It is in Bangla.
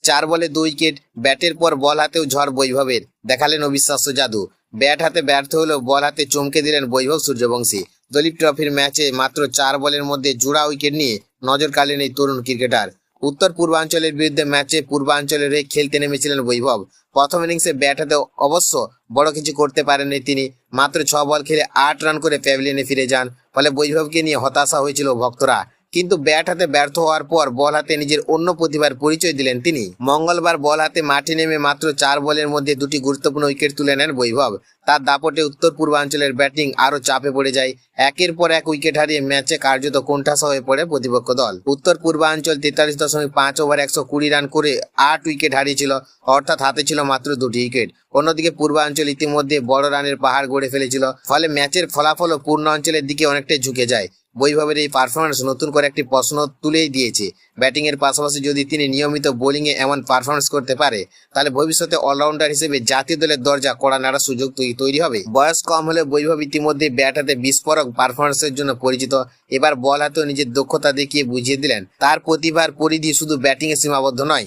4 বলে 2 উইকেট। ব্যাটের পর বল হাতেও ঝড় বৈভবের, দেখালেন অবিশ্বাস্য জাদু। ব্যাট হাতে ব্যর্থ হলেও বল হাতে চমকে দিলেন বৈভব সূর্যবংশী। দলীপ ট্রফির ম্যাচে মাত্র 4 বলের মধ্যে জোড়া উইকেট নিয়ে নজর কাড়লেন এই তরুণ ক্রিকেটার। উত্তর পূর্বাঞ্চলের বিরুদ্ধে ম্যাচে পূর্বাঞ্চলের হয়ে খেলতে নেমেছিলেন বৈভব। প্রথম ইনিংসে ব্যাট হাতে অবশ্য বড় কিছু করতে পারেননি তিনি। মাত্র 6 বল খেলে 8 রান করে প্যাভিলিয়নে ফিরে যান। ফলে বৈভবকে নিয়ে হতাশা হয়েছিল ভক্তরা, কিন্তু ব্যাট হাতে ব্যর্থ হওয়ার পর বল হাতে নিজের অন্য প্রতিভার পরিচয় দিলেন তিনি। মঙ্গলবার বল হাতে মাঠে নেমে মাত্র 4 বলের মধ্যে 2টি গুরুত্বপূর্ণ উইকেট তুলে নেন বৈভব। তার দাপটে উত্তর পূর্বাঞ্চলের ব্যাটিং আরো চাপে পড়ে যায়। একের পর এক উইকেট হারিয়ে ম্যাচে কার্যত কোণঠাসা হয়ে পড়ে প্রতিপক্ষ দল। উত্তর পূর্বাঞ্চল 43.5 ওভার 120 রান করে 8 উইকেট হারিয়েছিল, অর্থাৎ হাতে ছিল মাত্র 2টি উইকেট। অন্যদিকে পূর্বাঞ্চল ইতিমধ্যে বড় রানের পাহাড় গড়ে ফেলেছিল, ফলে ম্যাচের ফলাফলও পূর্ণ অঞ্চলের দিকে অনেকটাই ঝুঁকে যায়। বৈভবের এই পারফরমেন্স নতুন করে একটি প্রশ্ন তুলেই দিয়েছে। ব্যাটিং এর পাশাপাশি যদি তিনি নিয়মিত বোলিং এ এমন পারফরমেন্স করতে পারে, তাহলে ভবিষ্যতে অলরাউন্ডার হিসেবে জাতীয় দলের দরজা কড়া নাড়ার সুযোগ তৈরি হবে। বয়স কম হলে বৈভব ইতিমধ্যে ব্যাট হাতে বিস্ফোরক পারফরমেন্সের জন্য পরিচিত। এবার বল হাতেও নিজের দক্ষতা দেখিয়ে বুঝিয়ে দিলেন তার প্রতিভার পরিধি শুধু ব্যাটিং এ সীমাবদ্ধ নয়।